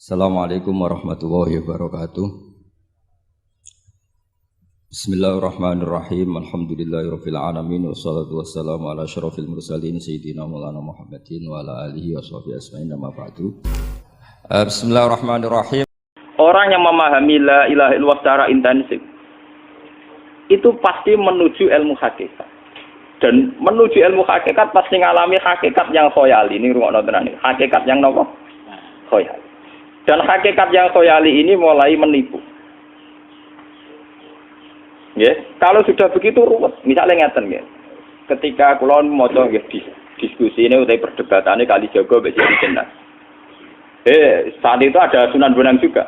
Assalamualaikum warahmatullahi wabarakatuh. Bismillahirrahmanirrahim. Alhamdulillahirabbil alamin wassalatu wassalamu ala asyrofil mursalin sayyidina Maulana Muhammadin wa ala alihi washabihi ajmain amma ba'du. Bismillahirrahmanirrahim. Orang yang memahami la ilaha illallah secara intensif itu pasti menuju ilmu hakikat. Dan menuju ilmu hakikat pasti ngalami hakikat yang khoyali. Ini rungokno tenan iki. Hakikat yang napa? Khoyali. Dan hakikat yang khoyali ini mulai menipu. Ya, kalau sudah begitu ruwet. Misalnya ngeten nggih. Ketika kula maca nggih diskusi ini utai perdebatannya kali jago mbek Sinten. Saat itu ada Sunan Bonang juga.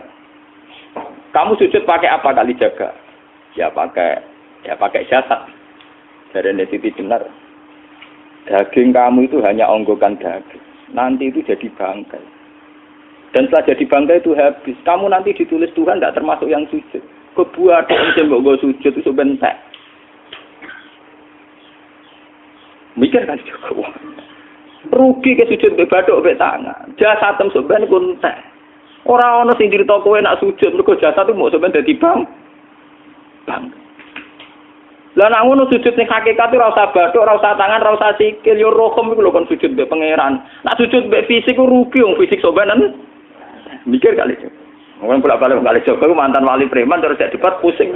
Kamu sujud pakai apa kali jaga? Ya pakai jasad. Dari Siti Jenar. Daging kamu itu hanya onggokan daging. Nanti itu jadi bangkai. Dan setelah jadi bangkai itu habis. Kamu nanti ditulis Tuhan tidak termasuk yang sujud. Kebuat yang mbok sujud itu bentek. Mikir kan juga. Rugi ke sujud mbek bathuk mbek tangan. Jasad tem sampean iku entek. Ora ana sing crita kowe nak sujud mergo jasad itu mbok sampean dadi bang. Lah nek ngono sujud ning hakikat ora usah bathuk, ora usah tangan, ora usah sikil, yo rohom iku lho kon sujud mbek pangeran. Nak sujud mbek fisik ku rugi wong fisik sampean. Mikir kali itu. Orang bolak-balik kali Joko mantan wali preman terus jadi debat pusing.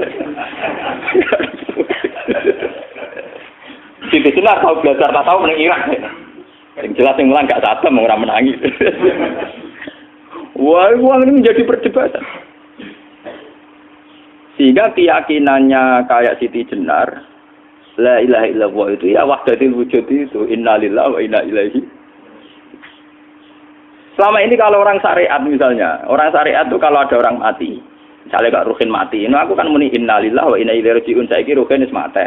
Siti Jenar tahu belajar tak tahu menang Irak. Yang jelas yang mulang gak satem orang menangis. Wah, uang ini menjadi perdebatan. Sehingga keyakinannya kayak Siti Jenar, la ilaha illallah itu ya wahdatul wujud itu, innalillahi wa inna ilaihi. Selama ini kalau orang syariat misalnya, orang syariat itu kalau ada orang mati, misalnya Kak Ruhin mati, ini aku kan muni innalillahi wa inna ilaihi raji'un, saiki Ruhin wis mati.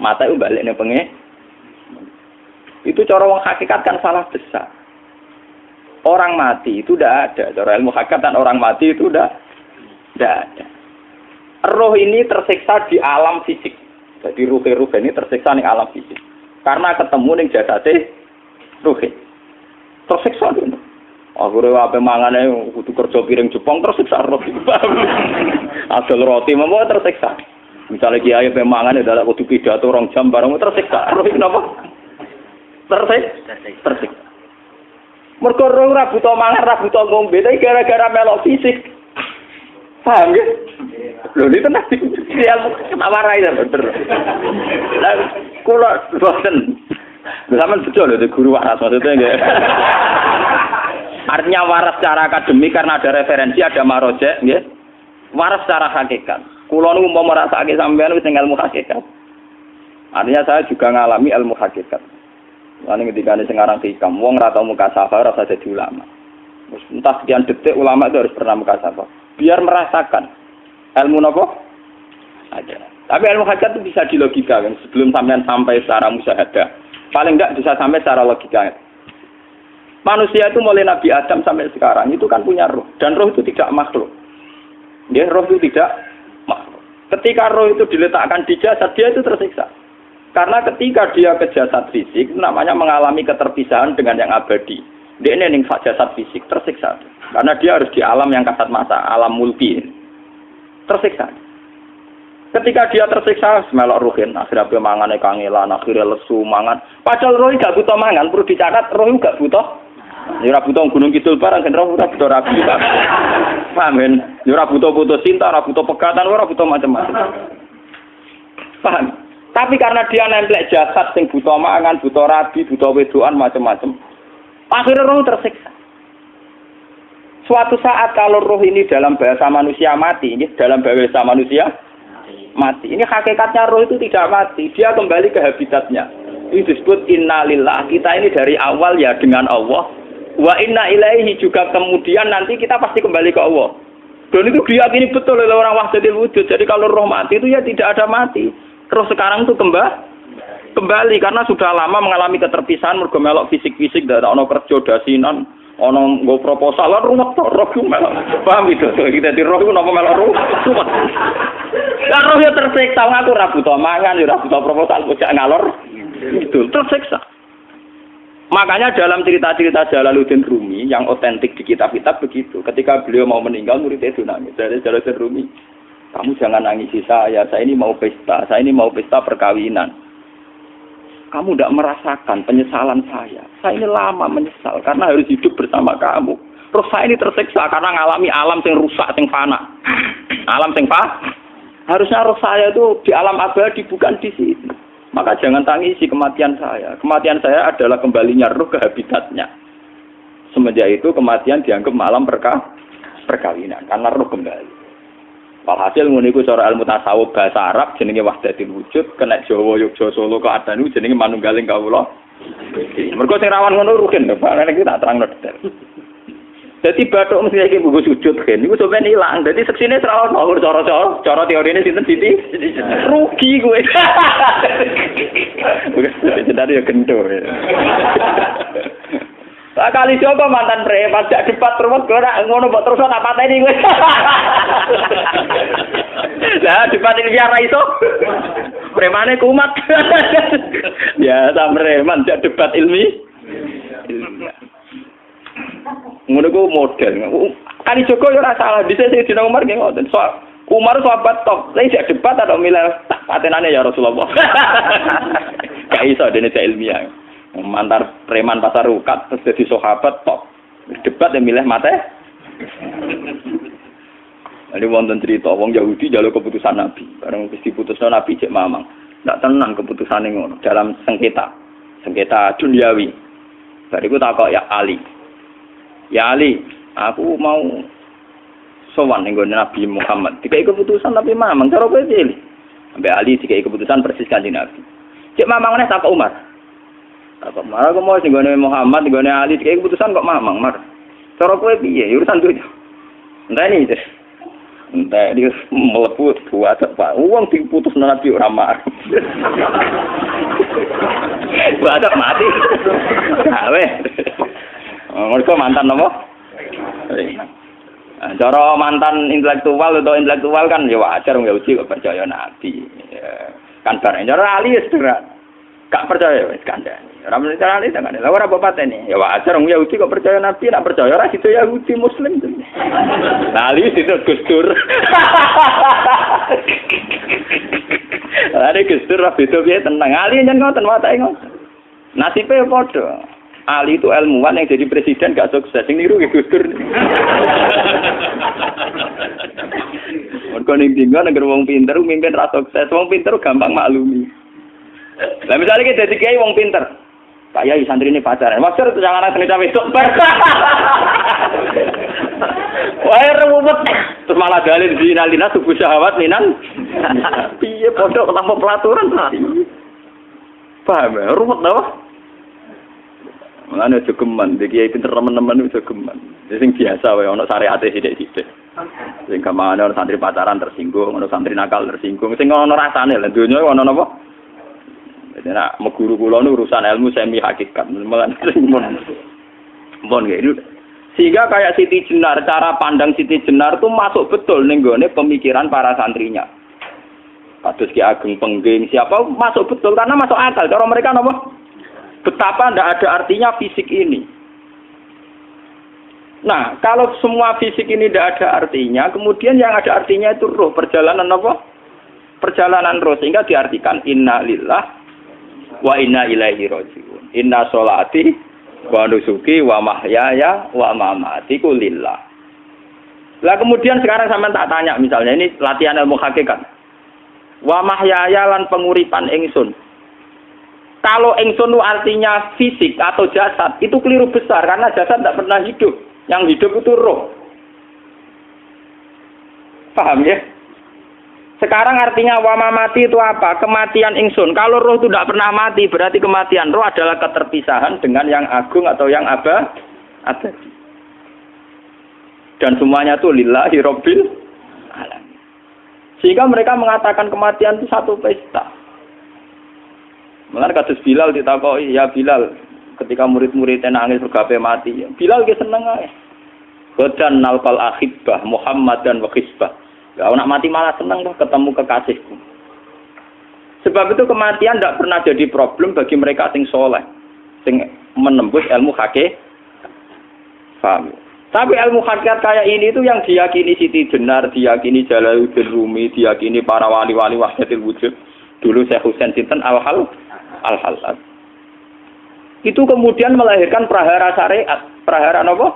Mati itu balik ning pengen. Itu cara wong hakikat kan salah besar. Orang mati itu tidak ada, cara ilmu hakikat kan orang mati itu tidak ada. Roh ini tersiksa di alam fisik. Jadi ruh ini tersiksa di alam fisik. Karena ketemu ning jasate Ruhin. Tersiksa dulu. Aku ape mangane kudu kerja piring Jepang terus siksa roti. Asal roti memang tersiksa. Misalnya kiai ape mangane dadak kudu pidato 2 jam bareng tersiksa. Roh kenapa? Tersiksa. Mergo roh ora buta mangan, ora buta ngombe, tapi gara-gara melok fisik. Paham ya? Lho ini tenan ilmu kenapa ra itu bener. Lah kula boten. Sampeyan betul lho guru waras maksudnya nggih. Artinya waras secara akademik karena ada referensi, ada marojek, nggih. Waras secara hakikat. Kula niku mau merasake sampean wis ilmu hakikat. Artinya saya juga ngalami ilmu hakikat. Lan ketika sing aran hikam, wong ora tau mukasafah ora usah dadi ulama. Entah sekian detik ulama itu harus pernah mukasafah. Biar merasakan ilmu napa? Ada. Tapi ilmu hakikat itu bisa dilogikakan sebelum sampean sampai secara musyahadah. Paling enggak bisa sampai secara logika. Manusia itu mulai Nabi Adam sampai sekarang itu kan punya roh. Dan roh itu tidak makhluk. Ya, roh itu tidak makhluk. Ketika roh itu diletakkan di jasad, dia itu tersiksa. Karena ketika dia ke jasad fisik, namanya mengalami keterpisahan dengan yang abadi. Dia ini yang jasad fisik, tersiksa. Karena dia harus di alam yang kasat mata, alam mulki. Tersiksa. Ketika dia tersiksa, semelok ruhin. Akhirnya dia mangannya kangelan, akhirnya lesu, mangan. Padahal roh gak butuh mangan, perlu dicatat, roh gak butuh. Ya ora butuh gunung kidul barang kan ora butuh rabi. Paham kan? Ya ora butuh putus cinta, ora butuh pegatan, ora butuh macam-macam. Paham? Tapi karena dia nemplek jasad sing butuh mangan, butuh rabi, butuh wedoan macam-macam. Akhirnya roh tersiksa. Suatu saat kalau roh ini dalam bahasa manusia mati, ini dalam bahasa manusia mati. Ini hakikatnya roh itu tidak mati, dia kembali ke habitatnya. Ini disebut innalillah. Kita ini dari awal ya dengan Allah. Wa inna ilaihi juga kemudian nanti kita pasti kembali ke Allah. Dan itu diyakini betul oleh orang wahdatul wujud. Jadi kalau roh mati itu ya tidak ada mati. Terus sekarang itu kembali karena sudah lama mengalami keterpisahan mergo melok fisik-fisik dak ono kerja dasinan, ono nggo proposal ruwet roh ku melok. Paham itu? Kita di roh ku napa melok ruwet. Lah roh ya tersiksa aku ora butuh mangan, ora butuh proposal bocah ngalor. Itu tersiksa. Makanya dalam cerita-cerita Jalaluddin Rumi yang otentik di kitab-kitab begitu. Ketika beliau mau meninggal, muridnya itu nangis. Dari Jalaluddin Rumi, kamu jangan nangisi saya ini mau pesta, saya ini mau pesta perkawinan. Kamu tidak merasakan penyesalan saya. Saya ini lama menyesal karena harus hidup bersama kamu. Terus saya ini tersiksa karena ngalami alam yang rusak, yang fana. Alam yang fana. Harusnya roh saya itu di alam abadi, bukan di sini. Maka jangan tangisi kematian saya. Kematian saya adalah kembalinya roh ke habitatnya. Semenjak itu kematian dianggap malam perkawinan. Karena roh kembali. Walhasil nguniku cara ilmu tasawuf bahasa Arab jenenge wahdatul wujud. Kena Jawa, Yogyakarta, Solo, Keadaan jenenge manunggaling kawula. Mergo sing rawan ngono rugen lho. Pak iki tak terangno detail. Jadi batuk mesti iki buku sujud kan. Iku sampeyan ilang. Dadi seksine ora ono cara teorine sinten Siti. Rugi kowe. Jadi ya gendo. Lah kali coba mantan preman jak debat terus ora ngono mbok terus tak pateni kowe. Lah debat iki ora iso. Premane kumat. Biasa preman jak debat ilmi. Ngono ku model. Kali Joko yo ora salah. Dise Sayyidina Umar nggih ngoten. Umar sahabat top. Lah isih debat atau milih tak patenane ya Rasulullah. Gak iso dene ilmiah. Mantar preman pasar ukat terus dadi sahabat top. Debat yang milih mate. Ada wonten cerita wong Yahudi njaluk keputusan Nabi. Bareng wis diputusno Nabi cek mamang. Ndak tenang keputusane ngono dalam sengketa duniawi. Bariku takok ya Ali. Ya Ali, aku mau sowan ning Nabi Muhammad. Dikai keputusan Nabi mamang cara kowe pilih. Sampai Ali dikai keputusan persis kanjeng Nabi. Cek mamang meneh takok Umar. Takok Umar aku mau sing Muhammad, ning Ali dikai keputusan kok mamang, Mar. Cara kowe piye? Urusan dunya. Enteni iki. Entah dia meleput buat apa? Uang diputus Nabi ora marah. Buat mati. Gawe. Mereka mantan apa? Cara mantan intelektual atau intelektual kan ya wajar nggak uji kok percaya Nabi. Kan bareng cara Ali ya gak percaya wis kandhani. Ora mesti cara Ali kan. Lah ora bapak ini. Ya wajar wong Yahudi kok percaya Nabi, nak percaya ora situ Yahudi Muslim. Nah Ali itu Gus Dur. Lah Gus Dur beda piye tenang. Ali nyen ngoten watake ngoten. Nasibe padha. Ali itu ilmuwan yang jadi presiden gak sukses. Yang niru ke Gus Dur. Mereka ning-tinggal negara wong pinter, mimpin ra sukses. Wong pinter gampang maklumi. Lah misalnya kita jadi kiai wong pinter. Kayak santri ini pacaran. Maksud itu jangan langsung cawe itu. Wah ruwet. Terus malah dalil zinalina tubuh syahwat minan. Piye pondok tanpa pelaturan. Paham ya? Ruwet tau. Mulane aja geman, iki kiai pinter teman-teman iso geman. Sing biasa wae ana syariate sithik-sithik. Sing kamane ana santri pacaran tersinggung, ana santri nakal tersinggung, sing ana rasane lha donya ana napa? Dadi nek meguru kula nu urusan ilmu semi hakikat. Mulane mon gitu. Sehingga kayak Siti Jenar, cara pandang Siti Jenar tuh masuk betul ning gone pemikiran para santrinya. Kados Ki Ageng Pengging siapa masuk betul karena masuk akal. Cara mereka napa? Betapa tidak ada artinya fisik ini. Nah, kalau semua fisik ini tidak ada artinya, kemudian yang ada artinya itu roh, perjalanan apa? Perjalanan roh, sehingga diartikan inna lillah wa inna ilaihi raji'un. Inna sholati wa nusuki wa mahyaya wa mamati ku lillah. Lah kemudian sekarang sampean tak tanya misalnya, ini latihan ilmu hakikat. Wa mahyaya lan penguripan ingsun. Kalau ingsun itu artinya fisik atau jasad, itu keliru besar karena jasad tidak pernah hidup. Yang hidup itu roh. Paham ya? Sekarang artinya wama mati itu apa? Kematian ingsun. Kalau roh itu tidak pernah mati, berarti kematian roh adalah keterpisahan dengan yang agung atau yang abadi. Dan semuanya itu lillahi rabbil alamin. Sehingga mereka mengatakan kematian itu satu pesta. Mulane kados Bilal ditakoki, ya Bilal, ketika murid-muridnya nangis bergape mati, Bilal ge seneng ae. Badan nalqal ahibbah Muhammad dan wa hisbah. Ya nak mati malah seneng tuh ketemu kekasihku. Sebab itu kematian tidak pernah jadi problem bagi mereka sing soleh, sing menembus ilmu hakikat. Paham? Tapi ilmu hakikat kayak ini itu yang diyakini Siti Jenar, diyakini Jalaluddin Rumi, diyakini para wali-wali wahdatul wujud. Dulu Syekh Husain Sinten Al-Halal. Itu kemudian melahirkan prahara syariat. Prahara apa?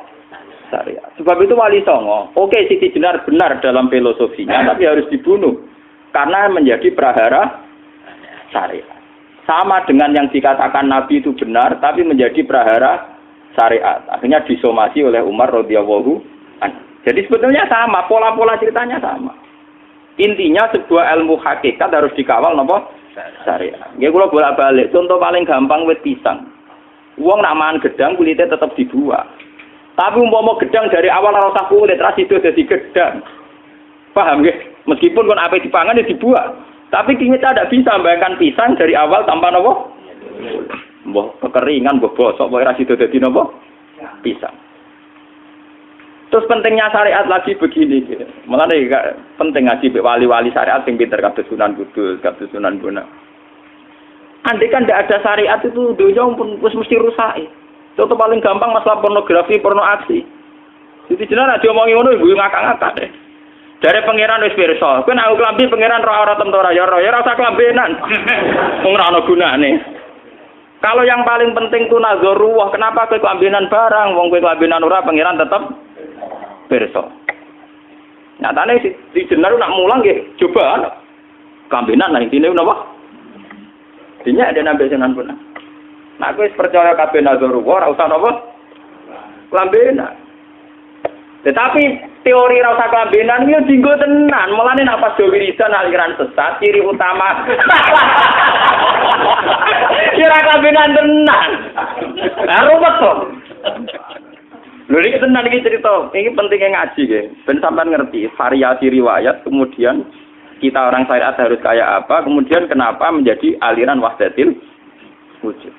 Syariat. Sebab itu Wali Songo, oke Siti Jenar benar dalam filosofinya, tapi harus dibunuh. Karena menjadi prahara syariat. Sama dengan yang dikatakan Nabi itu benar, tapi menjadi prahara syariat. Akhirnya disomasi oleh Umar radhiyallahu anhu. Jadi sebetulnya sama, pola-pola ceritanya sama. Intinya sebuah ilmu hakikat harus dikawal napa? Syariat. Nggih kula bolak-balik, contoh paling gampang wit pisang. Wong nak mangan gedang kulitnya tetap dibuang. Tapi umpama gedang dari awal ora usah kulit, terus itu dadi gedang. Paham nggih? Meskipun kon ape dipangan ya dibuang. Tapi kita tidak bisa membayangkan pisang dari awal tanpa napa? Mbah kekeringan, mbah bosok, mbah ora sida dadi napa? Pisang. Terus pentingnya syariat lagi begini. Mulane penting ngaji wali-wali syariat sing pinter kados Sunan Kudus, kados Sunan Bonang. Andai kan tidak ada syariat itu dunia pun mesti rusak. Contoh paling gampang masalah pornografi, porno aksi. Jadi jenengan aja omongi ngono ibu ngakak-ngakak deh. Dari pangeran wis pirsa, kowe nek klambi pangeran ora ora tentu ora ya ora usah klambenan. Wong ora ana gunane. Kalau yang paling penting itu nazarullah, kenapa kowe klambenan barang, wong kowe klambenan ora pangeran tetep pirsa. Nyatane si jenar nak mulang nggih coba klambenan lah intine napa? Dinya ada nabi Sunan pun. Nah kowe percaya kabeh nazarullah ora usah napa? Klambenan. Tetapi teori rasa kelambenan itu dinggo tenan. Mulane nek pas wiridan aliran sesat ciri utama. Kira kelambenan tenan. Lah ruwet to. Lho iki tenan iki cerita. Iki pentingnya ngaji nggih. Ben sampean ngerti variasi riwayat, kemudian kita orang syariat harus kayak apa, kemudian kenapa menjadi aliran wahdatil wujud.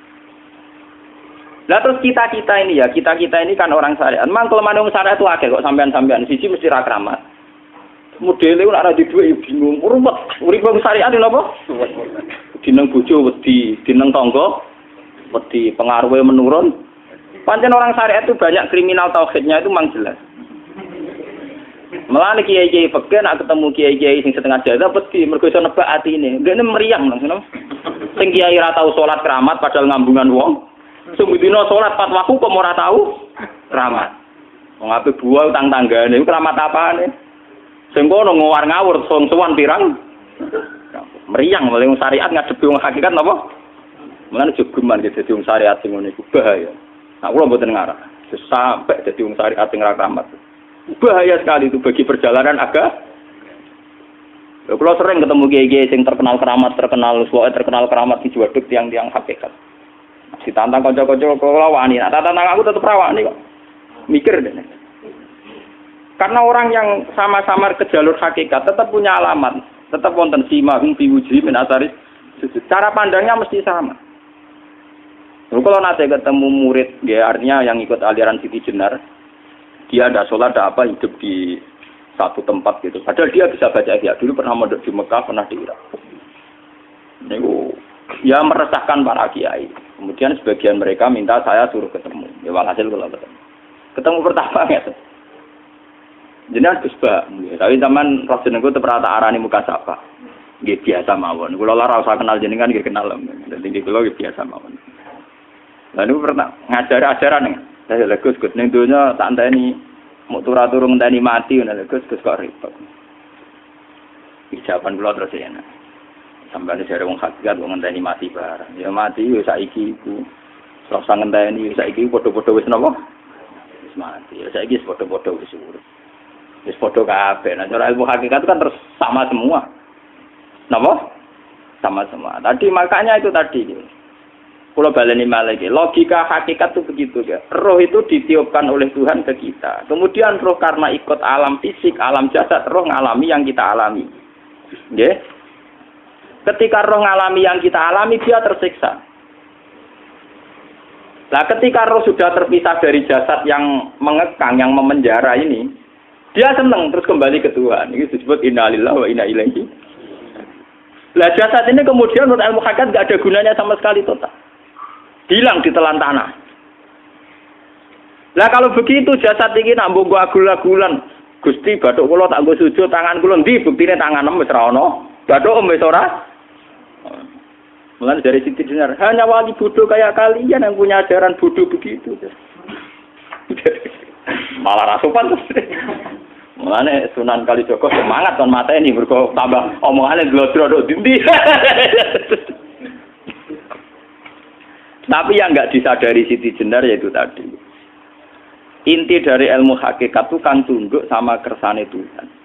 Lah terus kita-kita ini kan orang syariat. Memang kelemahan orang syariat itu akeh kok sampean-sampean siji mesti ra kramat. Modele ora ana di dhuwit bingung. Rumet. Urip wong syariat lho apa? Dineng bojo wedi, dineng tangga wedi, pengaruhe menurun. Pancen orang syariat itu banyak kriminal tauhidnya itu memang jelas. Melane kiai-kiai fikih nek ketemu kiai-kiai sing setengah jadah wedi mergo iso nebak atine. Ndekne meriang langsung. Sing kiai ra tau salat keramat padahal ngambungan wong. Sembudina sholat 4 waktu kok ora tahu keramat. Wong ape buah utang tanggane iku keramat apane? Sing kono ngawur-ngawur sowan pirang. Meriang oleh syariat ngadepi wong hakikat napa? Mulane jogeman dadi wong syariat sing ngene iku bahaya. Nah kula mboten ngarah. Sampai dadi wong syariat sing ra keramat. Bahaya sekali itu bagi perjalanan agama. Kula sering ketemu kiai-kiai sing terkenal keramat di Juwaduk tiang-tiang hakikat. Ditantang kanca-kanca kula wani, nak tantang aku tetep rawani kok. Mikir deh. Karena orang yang sama-sama ke jalur hakikat tetap punya alamat, tetap wonten simahum fi wujuhi min asaris sujud. Cara pandangnya mesti sama. Lalu kalau nanti ketemu murid, ya artinya yang ikut aliran Siti Jenar, dia ada sholat, ada apa, hidup di satu tempat gitu. Padahal dia bisa baca ihya. Dulu pernah mondok di Mekah, pernah di Irak. Niku ya meresahkan para kiai. Kemudian sebagian mereka minta saya suruh ketemu. Ya walhasil kalau ketemu pertama ya. Jenengan Gus Ba, tapi zaman roh jenengku teu pernah tak arani muka sapa. Nggih biasa mawon. Kula ora usah kenal jenengan nggih kenal. Dadi kula nggih biasa mawon. Lah niku pernah ngajari ajaran ning. Saya Gus ning donya tak enteni mau turu ngenteni mati ngono Gus kok repot. Ijaban kula terus ya. Sampai ada wong hakikat wong ngenteni mati barang. Ya mati wis saiki iku. Terus ngenteni saiki padha-padha wis napa? Wis mati. Ya saiki wis padha-padha wis urip. Wis padha kabeh. Nah, cara ilmu hakikat kan terus sama semua. Napa? Sama semua. Tadi makanya itu tadi. Kula baleni malih logika hakikat itu begitu ya. Roh itu ditiupkan oleh Tuhan ke kita. Kemudian roh karena ikut alam fisik, alam jasad, roh ngalami yang kita alami. Nggih. Ketika roh ngalami yang kita alami, dia tersiksa. Nah, ketika roh sudah terpisah dari jasad yang mengekang, yang memenjara ini, dia senang terus kembali ke Tuhan. Ini disebut inna lillahi wa inna ilaihi. Nah, jasad ini kemudian menurut ilmu hakikat nggak ada gunanya sama sekali total. Hilang di telan tanah. Lah kalau begitu jasad iki nak mbok agul-agulan. Gusti bathuk kula tak nggo sujud tangan kula ndi buktine tanganem wis ora ana. Bathuk wis ora. Mulane dari Siti Jenar, hanya wali bodoh kayak kalian yang punya ajaran bodoh begitu. Malah rasupan terus. Mulane Sunan Kalijaga semangat kon mateni mergo tambah omongane glodro dindi. Tapi yang enggak disadari Siti Jenar yaitu tadi. Inti dari ilmu hakikat itu kan tunduk sama kersane Tuhan.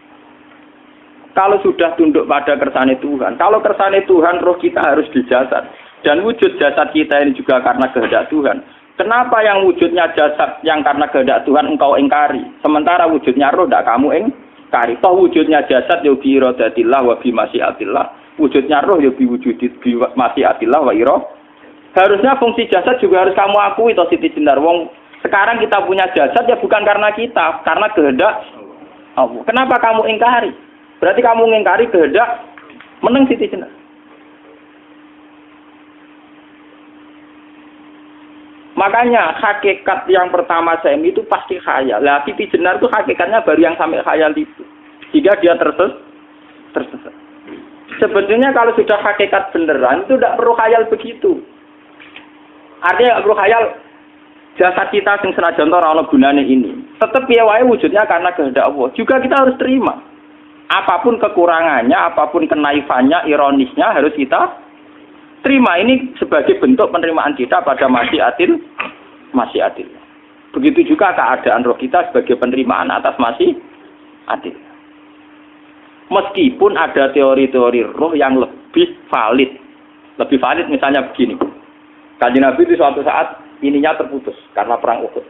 Kalau sudah tunduk pada kersane Tuhan, kalau kersane Tuhan roh kita harus di jasad. Dan wujud jasad kita ini juga karena kehendak Tuhan. Kenapa yang wujudnya jasad yang karena kehendak Tuhan engkau ingkari? Sementara wujudnya roh tidak kamu ingkari. Toh wujudnya jasad ya bi iradatillah wa bi masyiatillah. Wujudnya roh ya bi wujudit bi masyiatillah wa ira. Harusnya fungsi jasad juga harus kamu akui toh Siti Jenar. Wong sekarang kita punya jasad ya bukan karena kita, karena kehendak Allah. Kenapa kamu ingkari? Berarti kamu ingkari kehendak meneng Siti Jenar. Makanya hakikat yang pertama Semi itu pasti khayal. Lah Siti Jenar itu hakikatnya baru yang sampai khayal itu. Sehingga dia tersesat. Sebetulnya kalau sudah hakikat beneran itu tidak perlu khayal begitu. Artinya tidak perlu khayal jasad kita sing senajan ora ana gunane ini. Tetap piye wae wujudnya karena kehendak Allah. Juga kita harus terima. Apapun kekurangannya, apapun kenaifannya, ironisnya harus kita terima. Ini sebagai bentuk penerimaan kita pada masyiatil. Begitu juga keadaan roh kita sebagai penerimaan atas masyiatil. Meskipun ada teori-teori roh yang lebih valid. Lebih valid misalnya begini. Kanjeng Nabi itu suatu saat ininya terputus karena perang Uhud.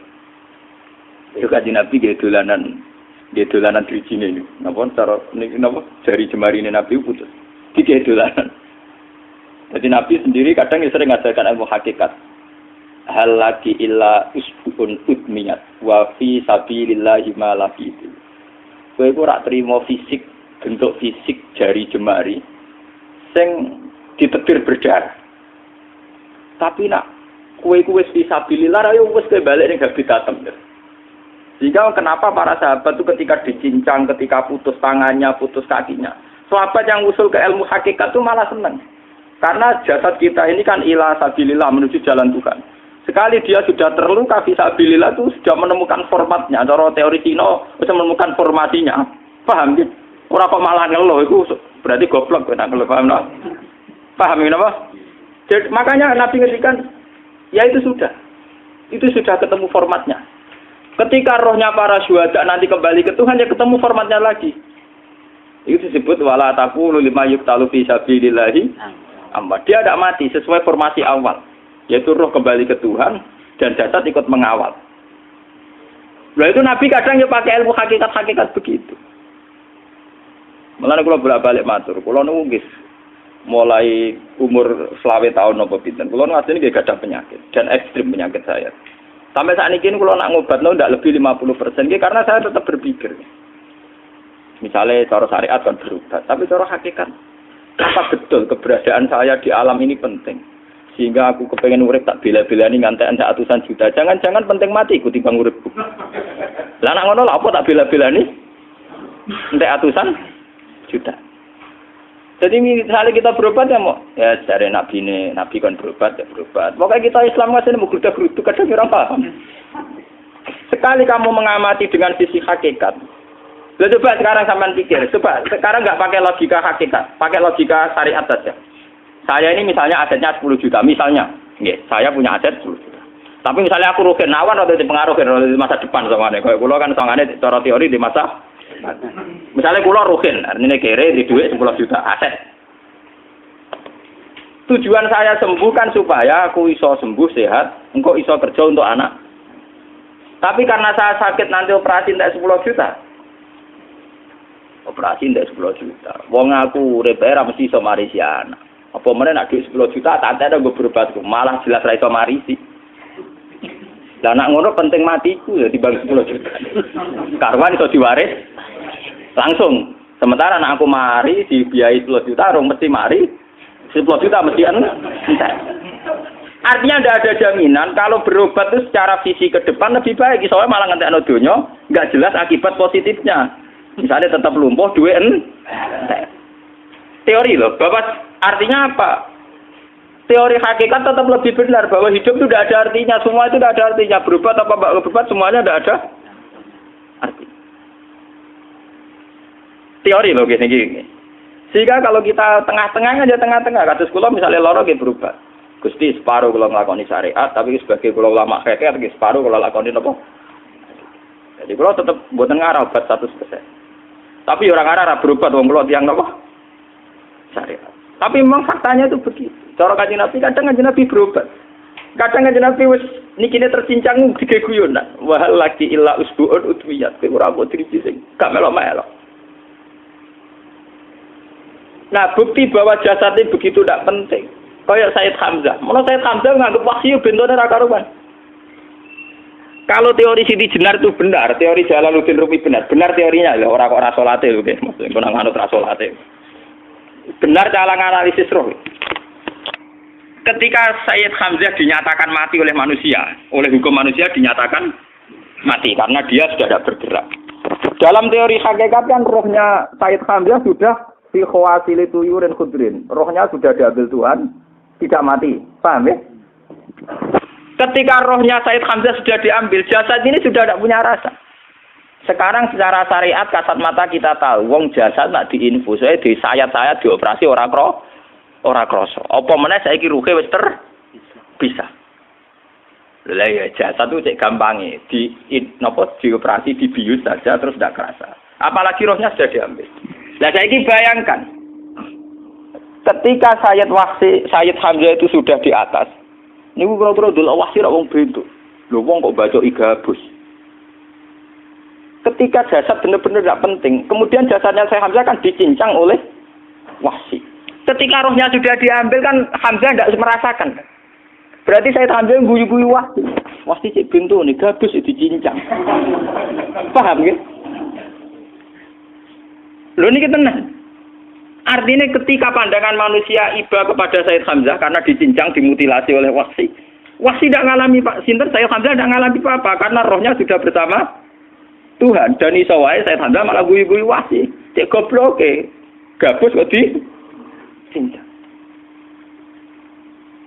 Itu Kanjeng Nabi dia dolanan drijine ini. Napa cara niki napa jari jemari ini Nabi putus. Iki dolanan. Jadi Nabi sendiri kadang sering ngajarkan ilmu hakikat. Hal lagi illa usbun udmiyat wa fi sabilillahi ma lafitu. Kowe ora trimo fisik, bentuk fisik jari jemari sing ditetir berdarah. Tapi nak kowe wis fisabilillah ayo wis balik ning habitatem. Sehingga kenapa para sahabat itu ketika dicincang, ketika putus tangannya, putus kakinya, sahabat yang usul ke ilmu hakikat itu malah senang. Karena jasad kita ini kan ila sabilillah menuju jalan Tuhan. Sekali dia sudah terluka fisabilillah itu sudah menemukan formatnya. Cara teori Cina sudah menemukan formasinya. Paham gitu? Orang kok malah ngeluh itu berarti goblok kok ngeluh, paham no? Paham ini apa? Jadi, makanya Nabi ngertikan ya itu sudah ketemu formatnya. Ketika rohnya para syuhada nanti kembali ke Tuhan ya ketemu formatnya lagi. Itu disebut wala taqulu lima yuqtalu fi sabilillahi amma. Dia tidak mati sesuai formasi awal, yaitu roh kembali ke Tuhan dan jasad ikut mengawal. Nah itu Nabi kadang ya pakai ilmu hakikat begitu. Mulane kula bolak-balik matur, kula niku nggih mulai umur 20 tahun napa pinten. Kula ngasih nggih gadah penyakit dan ekstrim penyakit saya. Sampai saat ini kula nak ngobatno ndak lebih 50% nggih karena saya tetap berpikir. Misalnya cara syariat kan berubah, tapi cara hakikat apa betul keberadaan saya di alam ini penting. Sehingga aku kepengen urip tak bela-belani ngantek ratusan juta. Jangan-jangan penting mati ikut timbang uripku. Lah nak ngono lha apa tak bela-belani? Entek ratusan juta. Jadi misalnya kita berobat ya mau ya cari nabi kan berobat ya berobat. Pokoknya kita Islam masih mau gerutu kadang orang paham. Sekali kamu mengamati dengan sisi hakikat. Lalu coba sekarang sampean pikir, coba sekarang nggak pakai logika hakikat, pakai logika syariat saja. Saya ini misalnya asetnya 10 juta, misalnya, saya punya aset 10 juta. Tapi misalnya aku rugi nawan atau dipengaruhi di masa depan soalnya. Kalau kulo kan soalnya cara teori di masa misalnya kulo rugen, artinya kere di duit 10 juta aset. Tujuan saya sembuh kan supaya aku iso sembuh sehat, engkau iso kerja untuk anak. Tapi karena saya sakit nanti operasi tidak 10 juta. Operasi tidak 10 juta. Wong aku repair mesti iso marisi anak. Apa meneh nak duit 10 juta tak ada gue berobat malah jelas ra iso marisi. Lah nak ngono penting matiku ya dibagi 10 juta. Karwan iso diwaris langsung. Sementara anak aku mari dibiayai 10 juta, rong mesti mari 10 juta mesti entek. Artinya tidak ada jaminan kalau berobat itu secara visi ke depan lebih baik. Soalnya malah ngentekno donya nggak jelas akibat positifnya. Misalnya tetap lumpuh, duit teori loh. Bapak artinya apa? Teori hakikat tetap lebih benar bahwa hidup itu tidak ada artinya. Semua itu tidak ada artinya. Berobat apa nggak berobat semuanya tidak ada arti. Teori loh gini. Sehingga kalau kita tengah-tengah aja tengah-tengah. Kasus kula misalnya loro nggih berobat. Gusti separuh kalau ngelakoni syariat, tapi sebagai kalau ulama fikih, separuh kalau ngelakoni apa? Jadi kalau tetap buatan ngarah obat 100%. Tapi orang ngarah berobat, orang kalau tiang apa? Syariat. Tapi memang faktanya itu begitu. Cara Kanjeng Nabi kadang Kanjeng Nabi berobat. Kadang Kanjeng Nabi wis nikine tercincang dige guyonan. Wa laki illa usbuun udwiyat. Ora mbok driji sing gak melok-melok. Nah, bukti bahwa jasadnya begitu tidak penting. Kayak Sayyid Hamzah. Menurut Sayyid Hamzah nganggep wahyu bentone ra karuan. Kalau teori Siti Jenar itu benar, teori Jalaluddin Rumi benar teorinya lho, ora kok ra salate lho, nggih. Maksudnya kono nganut ra salate. Benar cara analisis roh. Ketika Sayyid Hamzah dinyatakan mati oleh manusia, oleh hukum manusia dinyatakan mati karena dia sudah tidak bergerak. Dalam teori hakikat kan rohnya Sayyid Hamzah sudah fi khawasili tuyurin khudrin. Rohnya sudah diambil Tuhan. Tidak mati, paham ya? Ketika rohnya Sayyid Hamzah sudah diambil, jasad ini sudah tidak punya rasa. Sekarang secara syariat kasat mata kita tahu, wong jasad nak diinfus, di sayat-sayat dioperasi ora kroso. Apa meneh saiki ruhe wis bisa. Lah ya jasad itu cek gampange, dioperasi dibius saja terus tidak kerasa. Apalagi rohnya sudah diambil. Lah saiki bayangkan ketika Sayyid Hamzah itu sudah di atas. Niku kira-kira delok wahsi ra wong bentuk. Lho wong kok baca igabus. Ketika jasad benar-benar tidak penting, kemudian jasadnya Sayyid Hamzah kan dicincang oleh wahsi. Ketika rohnya sudah diambil kan Hamzah tidak merasakan. Berarti Sayyid Hamzah guyu-guyu wahsi. Wahsi cek bentuk nih gabus dicincang. Paham ya? Lho niki tenan. Artinya ketika pandangan manusia iba kepada Sayyid Hamzah karena dicincang, dimutilasi oleh wahsi. Wahsi tidak mengalami Pak Sinten, Sayyid Hamzah tidak mengalami apa-apa karena rohnya sudah bersama Tuhan. Dan iso wae Sayyid Hamzah malah guyu-guyu wahsi. Cek goblok gabus kok dicincang.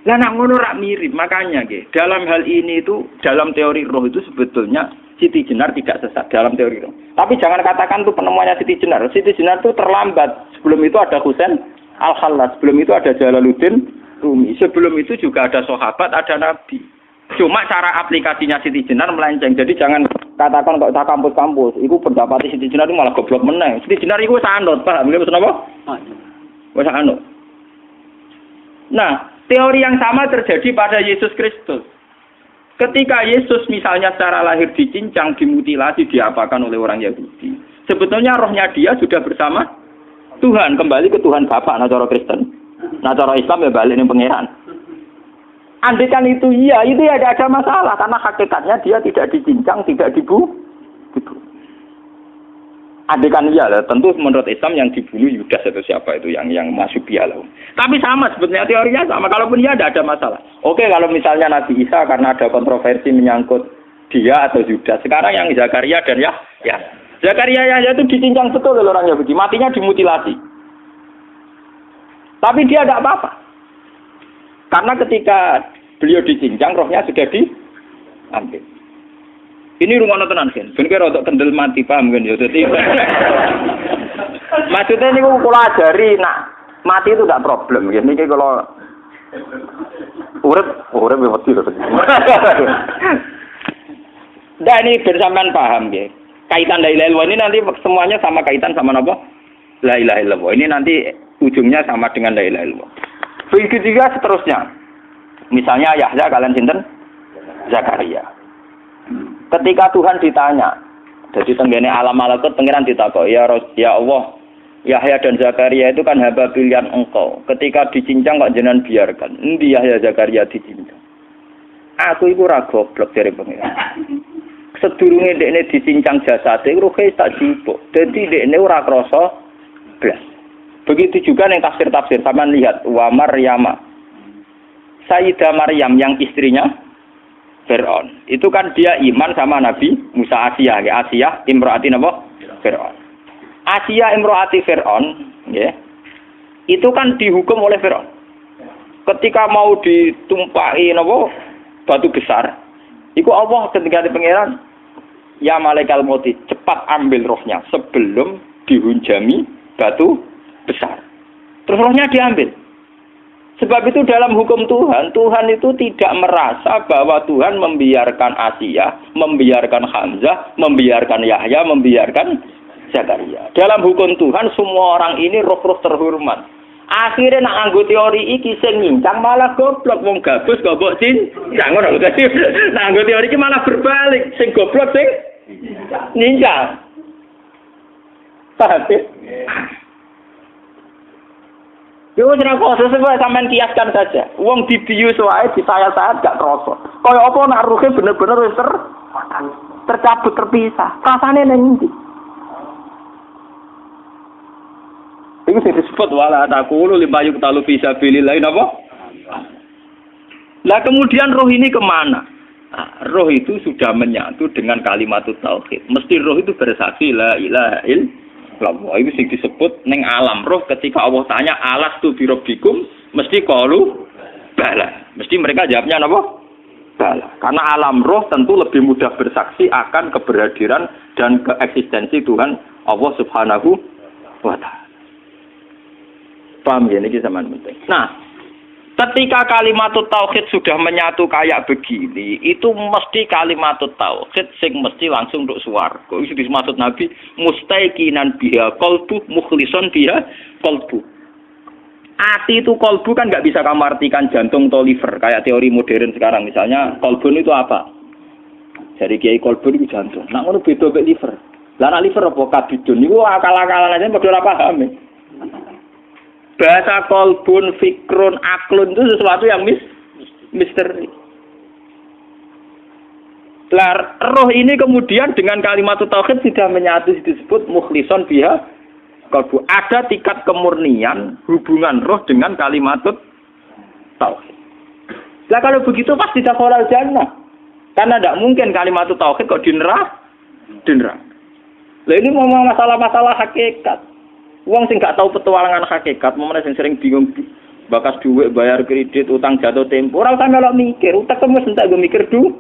Lah nak ngono rak mirip, makanya dalam hal ini itu dalam teori roh itu sebetulnya Siti Jenar tidak sesat dalam teori roh. Tapi jangan katakan itu penemuannya Siti Jenar. Siti Jenar itu terlambat. Sebelum itu ada Husain Al-Khallas. Sebelum itu ada Jalaluddin Rumi. Sebelum itu juga ada sahabat, ada nabi. Cuma cara aplikasinya Siti Jenar melenceng. Jadi jangan katakan kok tak kampus-kampus. Itu pendapat Siti Jenar itu malah goblok meneng. Siti Jenar itu sanut, paham? Maksud apa? Wis anut. Nah, teori yang sama terjadi pada Yesus Kristus. Ketika Yesus misalnya secara lahir dicincang, dimutilasi, diapakan oleh orang Yahudi. Sebetulnya rohnya dia sudah bersama Tuhan. Kembali ke Tuhan Bapa, nah cara Kristen. Nah cara Islam ya balik ning pangeran. Andaikan itu iya, itu ya tidak ada masalah. Karena hakikatnya dia tidak dicincang, tidak dibunuh. Andaikan iya, tentu menurut Islam yang dibunuh Yudas atau siapa itu yang masuk bialau. Tapi sama sebetulnya teorinya sama. Kalaupun iya tidak ada masalah. Oke, kalau misalnya Nabi Isa karena ada kontroversi menyangkut dia atau Yudas. Sekarang yang Zakaria dan ya Zakaria itu dicincang betul oleh orang Yahudi. Matinya dimutilasi. Tapi dia tidak apa-apa. Karena ketika beliau dicincang, rohnya sudah diambil. Ini rumah tenan kan. Ben kira untuk kendel mati paham kan ya. Dadi maksudnya niku kula ajari nak mati itu tidak problem ya. Niki kalau urip wedi lho. Nah ini bersamaan paham ya. Kaitan la ilaha illallah ini nanti semuanya sama kaitan sama apa? La ilaha illallah. Ini nanti ujungnya sama dengan la ilaha illallah. Begitu juga seterusnya. Misalnya Yahya kalian sinten? Zakaria. Ketika Tuhan ditanya, jadi tenggene alam malakut pengiran ditakok, ya Allah, Yahya dan Zakaria itu kan hamba pilihan engkau. Ketika dicincang kok jenengan biarkan. Endi Yahya Zakaria dicincang? Aku iku ora goblok dari pengiran. Sedurunge dekne dicincang jasate ruhe tak jipuk. Dadi dekne ora krasa blas. Begitu juga yang tafsir-tafsir sampean lihat wa Maryama. Sayyidah Maryam yang istrinya Fir'aun. Itu kan dia iman sama Nabi Musa. Asiyah, ya. Asiyah imro'ati apa? Fir'aun. Asiyah imro'ati Fir'aun, ya. Itu kan dihukum oleh Fir'aun. Ketika mau ditumpahi apa? Batu besar. Iku Allah ketika di pangeran, ya malaikal mauti, cepat ambil rohnya sebelum dihunjami batu besar. Terus rohnya diambil. Sebab itu dalam hukum Tuhan, Tuhan itu tidak merasa bahwa Tuhan membiarkan Asiyah, membiarkan Hamzah, membiarkan Yahya, membiarkan Zakaria. Dalam hukum Tuhan, semua orang ini roh-roh terhormat. Akhirnya nak nganggo teori iki sing nyincang malah goblok, wong gabus goblok cincang ngono dadi. Nak nganggo teori iki malah berbalik, sing goblok sing nyincang. Paham? Yo ora kok sesuai sampean kiaskan saja. Wong dibius wae disayat-sayat gak krasa. Kaya apa nak ruhe bener-bener wis tercabut terpisah. Rasane nang ndi? Itu disebut wala taqulu lima yuqtalu fi sabilillah napa? Lah kemudian roh ini kemana? Nah, roh itu sudah menyatu dengan kalimat tauhid. Mesti roh itu bersaksi la ilaha illallah. Itu sing disebut ning alam roh ketika Allah tanya alastu bi rabbikum mesti qalu bala. Mesti mereka jawabnya napa? Bala. Karena alam roh tentu lebih mudah bersaksi akan keberhadiran dan keeksistensi Tuhan Allah Subhanahu wa taala. Paham ya, ini zaman penting. Nah, ketika kalimat tauhid sudah menyatu kayak begini, itu mesti kalimat tauhid sing mesti langsung untuk swarga. Itu dimaksud Nabi mustaiqinan biha qalbu mukhlishon biha qalbu. Ati itu qalbu kan nggak bisa kamu artikan jantung atau liver kayak teori modern sekarang. Misalnya qalbun itu apa? Jadi kiai qalbun itu jantung. Nah, ngono beda mek liver. Lah liver apa kabidun niku akal-akalan aja padha ora paham. Bahasa kolbun, fikrun, aklun itu sesuatu yang misteri. Lah, roh ini kemudian dengan kalimat tauhid sudah menyatu disebut mukhlishon biha kolbu. Ada tingkat kemurnian hubungan roh dengan kalimat tauhid. Lah kalau begitu pasti dakhalal jannah. Karena tidak mungkin kalimat tauhid kok di neraka. Lah ini ngomong masalah-masalah hakikat. Wong sing gak tahu petualangan hakikat, momene sing sering bingung bakas duit, bayar kredit, utang jatuh tempo, ora usah melok mikir, utek wis entek go mikir duit.